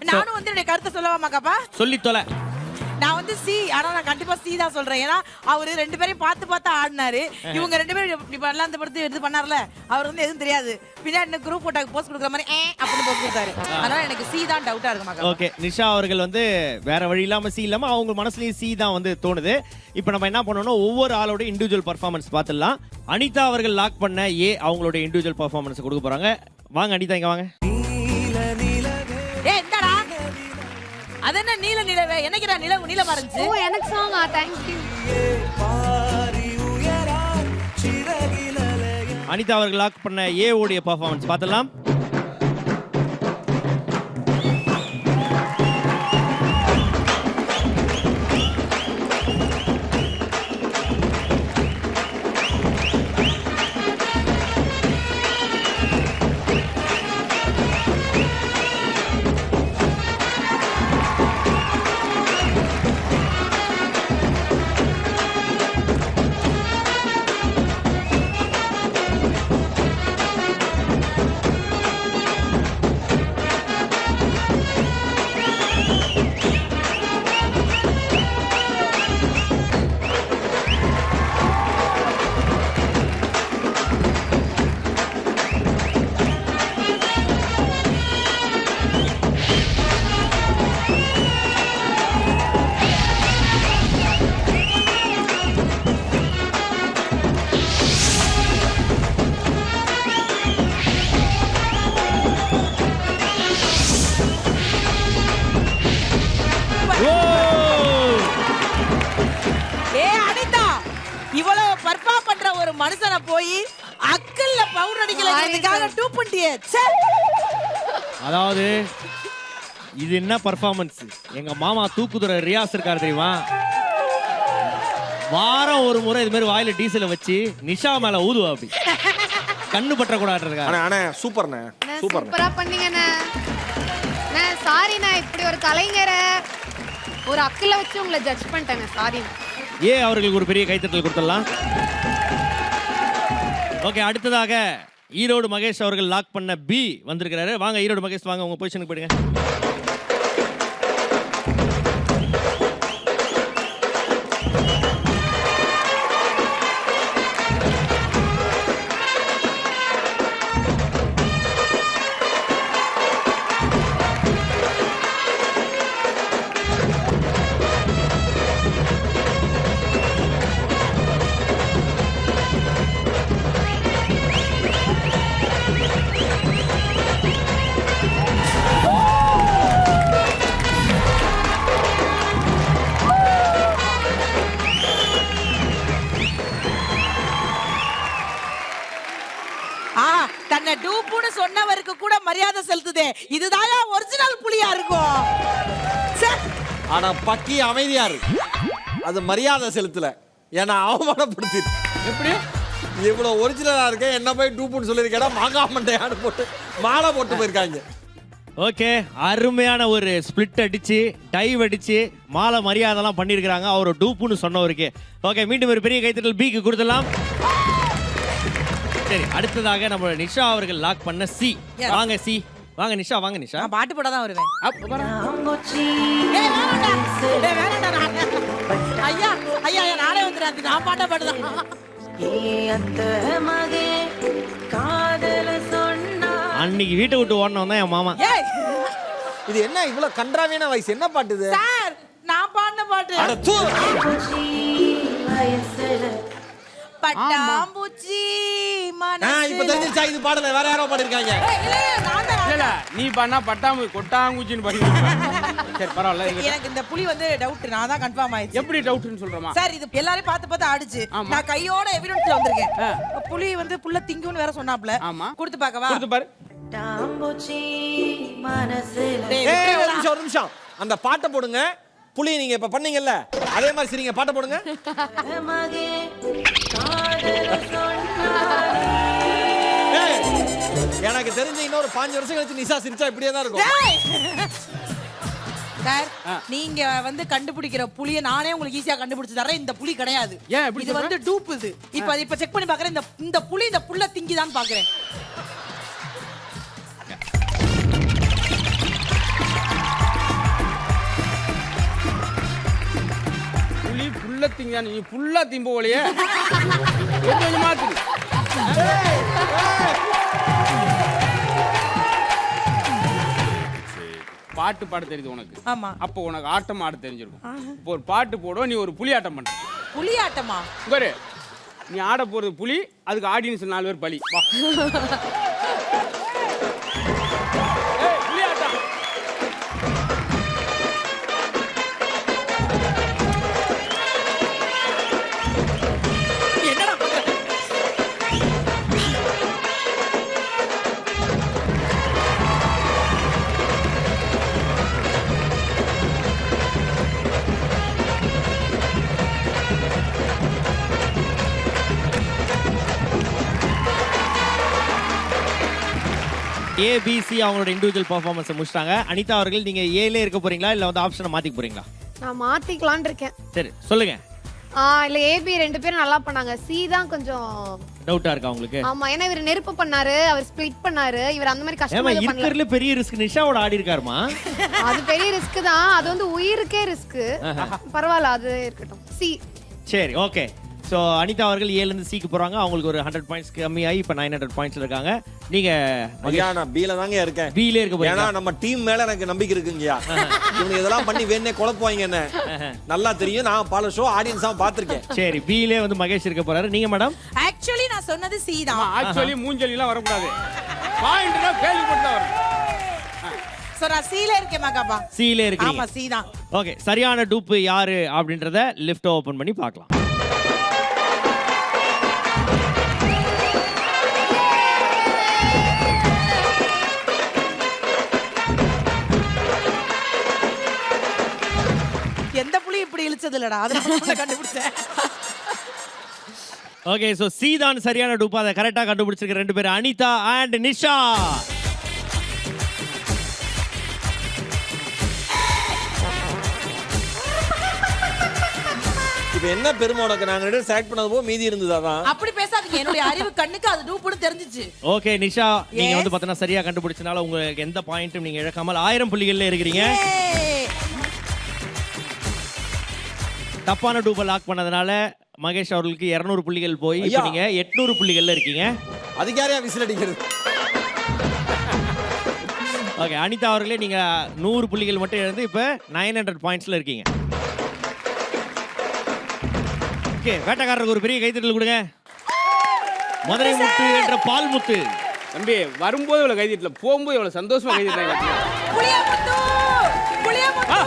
நானும் வந்து என்னுடைய கருத்தை சொல்லவாமாக்காப்பா? சொல்லி தொலை. நான் வந்து சி, ஆனா நான் கண்டிப்பா சி தான் சொல்றேன். ஏன்னா அவரு 2 பேரையும் பார்த்து ஆடினாரு. இவங்க 2 பேரும் இப்படி பண்ணலாம் அந்த படத்தை எடுத்து பண்ணார்ல, அவர் வந்து எதுவும் தெரியாது. பின்னாடி குரூப் போட்டாக்கு போஸ்ட் கொடுக்குற மாதிரி அப்படின்னு போஸ்ட் கொடுத்தாரு. அதனால எனக்கு சி தான் டவுட்டா இருக்கு மக்கா. ஓகே, நிஷா அவர்கள் வந்து வேற வழி இல்லாம சி இல்லாம அவங்க மனசுலயும் சி தான் வந்து தோணுது. இப்போ நம்ம என்ன பண்ணணும், ஒவ்வொரு ஆளோட இண்டிவிஜுவல் பர்ஃபார்மன்ஸ் பார்த்துடலாம். அனிதா அவர்கள் லாக் பண்ண ஏ அவங்களோட இண்டிவிஜுவல் பர்ஃபார்மன்ஸ் கொடுக்க போறாங்க. வாங்க அனிதா, இங்க வாங்க. என்னடா அது என்ன நீல நிலவே? என்னைக்குடா நீலமா இருந்துச்சு? ஓ எனக்கு சாங். Thank you. அனிதா அவர்கள் லாக் பண்ண ஏ உடைய பர்ஃபார்மன்ஸ் பார்த்துடலாம். இவ்வளவு பர்ஃபார்ம் பண்ற ஒரு மனுஷனை போய் அக்கல்ல பவுடர் அடிக்கிறதுக்காக 2.8. அதாவது இது என்ன பர்ஃபார்மன்ஸ்? எங்க மாமா தூக்குதுற ரியாஸ் இருக்காரு தெரியுமா? வாரம் ஒரு முறை இது மாதிரி வாயில டீசலை வச்சு நிஷா மேல ஊதுவா. அப்படி கண்ணு பற்ற கூடாது. அண்ணே சூப்பர்ண்ணே, சூப்பரா பண்ணீங்கண்ணே. சாரிண்ணா, இப்படி ஒரு கலைஞரை ஒரு அக்கல வச்சு உங்களை ஜட்ஜ் பண்ணிட்டேங்க. சாரி. ஏ அவர்களுக்கு ஒரு பெரிய கைத்தட்டல் கொடுத்துடலாம். ஓகே, அடுத்ததாக ஈரோடு மகேஷ் அவர்கள் லாக் பண்ண பி வந்திருக்கிறாரு. வாங்க ஈரோடு மகேஷ், வாங்க உங்க பொசிஷனுக்கு போயிடுங்க. தன்னை டூப்புன்னு சொன்னவருக்கு கூட மரியாதை செலுத்துதே. இதுதான் ஒரிஜினல் புலியா இருக்கும். ஆனா பக்கி அமைதியா இருக்கு. அது மரியாதை செலுத்தல, ஏன்னா அவமானப்படுத்தி. எப்படி இவ்வளவு ஒரிஜினலா இருக்க என்ன போய் டூப்புன்னு சொல்லியிருக்கா? மாங்காய் மண்டையாடு போட்டு மாலை போட்டு போயிருக்காங்க. ஓகே, அருமையான ஒரு ஸ்பிளிட் அடிச்சு டைவ் அடிச்சு மாலை மரியாதைலாம் பண்ணியிருக்கிறாங்க அவர் டூப்புன்னு சொன்னவருக்கு. ஓகே, மீண்டும் ஒரு பெரிய கைத்தட்டல் பிக்கு கொடுத்துடலாம். சரி, அடுத்ததாக நம்ம நிஷா அவர்கள் லாக் பண்ண சி. வாங்க சி, வாங்க நிஷா, வாங்க நிஷா. நான் பாட்டு போட தான் வருவேன். ஐயா ஐயா நானே வந்துடுறேன். நான் பாட்டா பாடுதான். அன்னைக்கு வீட்டை விட்டு ஓடணும் தான் என் மாமா. இது என்ன இவ்வளவு கன்றாவியான வயசு? என்ன பாட்டு இது? சார், நான் பாடின பாட்டு. பட்டாம்பூச்சி இப்ப தெரிஞ்சிருச்சா? இது பாடல வேற யாரோ பாடிருக்காங்க. இல்ல நீ பண்ணா கொட்டாங்குச்சின்னு பாடிருக்க. சரி பரவாயில்ல. எனக்கு இந்த புலி வந்து டவுட். நான் தான் கன்ஃபார்ம் ஆயிடுச்சு. எப்படி டவுட்னு சொல்றமா? சார், இது எல்லாரும் பார்த்து ஆடிச்சு. நான் கையோட எவிடன்ஸ்ல வந்திருக்கேன். புலி வந்து புள்ள திங்குன்னு வேற சொன்னாப்ல. கொடுத்து பார்க்கவா? கொடுத்து பாரு. பட்டாம்பூச்சி மனசுல. ஒரு நிமிஷம் அந்த பாட்டை போடுங்க. புலி நீங்க இப்ப பண்ணீங்கல்ல, அதே மாதிரி சரிங்க பாட்டை போடுங்க. எனக்கு தெரிஞ்ச இன்னொரு 5 வருஷம் கழிச்சு நிஷா சிரிச்சா இப்படியே தான் இருக்கும். சார், நீங்க வந்து கண்டுபிடிக்கிற புலியை நானே உங்களுக்கு ஈஸியா கண்டுபிடிச்சு தரேன். இந்த புலி கிடையாது. இது வந்து டூப். இது இப்ப செக் பண்ணி பாக்குறேன். இந்த புலி இந்த புல்ல திங்கிதான் பாக்குறேன். ஸ்டார்டிங் தான் நீ ஃபுல்லா திம்ப போலையே கொஞ்சம் கொஞ்சமா தின்னு. பாட்டு பாட தெரியுது உனக்கு. ஆமா. அப்போ உனக்கு ஆட்டம் ஆட தெரிஞ்சிருக்கும். இப்போ ஒரு பாட்டு போடுவோம், நீ ஒரு புலி ஆட்டம் பண்ற. புலி ஆட்டமா? பாரு, நீ ஆட போறது புலி, அதுக்கு ஆடியன்ஸ் 4 பேர் பலி. வா. ஏய், புலி ஆட்டம். என்னடா பண்ற? ஏபிசி அவங்களோட இண்டிவிஜுவல் பர்ஃபார்மன்ஸை முடிச்சிட்டாங்க. அனிதா அவர்கள் நீங்க ஏலே இருக்க போறீங்களா இல்ல வந்து ஆப்ஷனை மாத்திக்க போறீங்களா? நான் மாத்திக்கலாம்னு இருக்கேன். சரி சொல்லுங்க. இல்ல ஏபி 2 பேரும் நல்லா பண்ணாங்க. சி தான் கொஞ்சம் டவுட்டா இருக்கா உங்களுக்கு? ஆமா, ஏன்னா இவர் நெருப்பு பண்ணாரு, அவர் ஸ்பிளிட் பண்ணாரு, இவர் அந்த மாதிரி ஏமா கஷ்டமா பண்ணல. இருக்கிறதுல பெரிய ரிஸ்க் நிஷாவோட ஆடி இருக்காருமா. அது பெரிய ரிஸ்க் தான், அது வந்து உயிருக்கே ரிஸ்க். பரவாயில்ல, அது இருக்கட்டும். சி. சரி ஓகே. ஸோ அனிதா அவர்கள் ஏல இருந்து சிக்கு போறாங்க. அவங்களுக்கு ஒரு 100 பாயிண்ட்ஸ் கம்மியாகி இப்போ 900 பாயிண்ட்ஸ்ல இருக்காங்க. நீங்க ஐயா நான் பீல தாங்க இருக்கேன். பிலே இருக்க ஏன்னா போறீங்க. நம்ம டீம் மேல எனக்கு நம்பிக்கை இருக்குங்கய்யா. இவங்க இதெல்லாம் பண்ணி வேணே குழப்புவாங்க என்ன நல்லா தெரியும். நான் பல ஷோ ஆடியன்ஸா பாத்திருக்கேன். சரி பிலே வந்து மகேஷ் இருக்க போறாரு. நீங்க மேடம்? ஆக்சுவலி நான் சொன்னது சி தான். ஆக்சுவலி மூஞ்சலி எல்லாம் வரக்கூடாது. பாயிண்ட்னா கேள்வி போட்டு வரும். சோ நான் சீல இருக்கேன் மகாபா. சிலே இருக்கீங்க. ஆமா சி தான். ஓகே சரியான டூப் யாரு அப்படின்றத லிஃப்ட் ஓபன் பண்ணி பார்க்கலாம். எந்த புலி இப்படி இழுச்சது இல்லடா, அதனால கண்டுபிடிச்சேன். ஓகே சோ சி தான் சரியான டூப். அதை கரெக்டா கண்டுபிடிச்சிருக்க 2 பேர் அனிதா அண்ட் நிஷா. இப்ப என்ன பெருமை உனக்கு? நாங்க 2 பேரும் செலக்ட் பண்ணது போக மீதி இருந்ததாதான். அப்படி பேசாதீங்க, என்னுடைய அறிவு கண்ணுக்கு அது டூப்புன்னு தெரிஞ்சிச்சு. ஓகே நிஷா நீங்க Yes. வந்து பார்த்தா சரியா கண்டுபிடிச்சனால உங்களுக்கு எந்த பாயிண்ட்டும் நீங்க இழக்காமல் 1000 புள்ளிகள்ல இருக்கிறீங்க. ஏய். தப்பான டூப்பை லாக் பண்ணதுனால மகேஷ் அவர்களுக்கு 200 புள்ளிகள் போய் இப்போ ஐயா. நீங்க 800 புள்ளிகள்ல இருக்கீங்க. அதுக்கு யாரையா விசில் அடிக்கிறது? ஓகே அனிதா அவர்களே நீங்க 100 புள்ளிகள் மட்டும் இழந்து இப்போ 900 பாயிண்ட்ஸ்ல இருக்கீங்க. ஓகே வேட்டக்காரருக்கு ஒரு பெரிய கைத்தட்டல் கொடுங்க. மதுரை முத்து என்ற பால் முத்து. தம்பி வரும்போது இவ்வளவு கைதிட்டல, போகும்போது இவ்வளவு சந்தோஷமா கைதிட்டாங்க. புளியமுத்து! புளியமுத்து!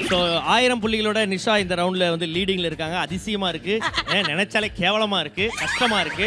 ஸோ 1000 புள்ளிகளோட நிஷா இந்த ரவுண்ட்ல வந்து லீடிங்ல இருக்காங்க. அதிசயமா இருக்கு, நினைச்சாலே கேவலமா இருக்கு, கஷ்டமா இருக்கு.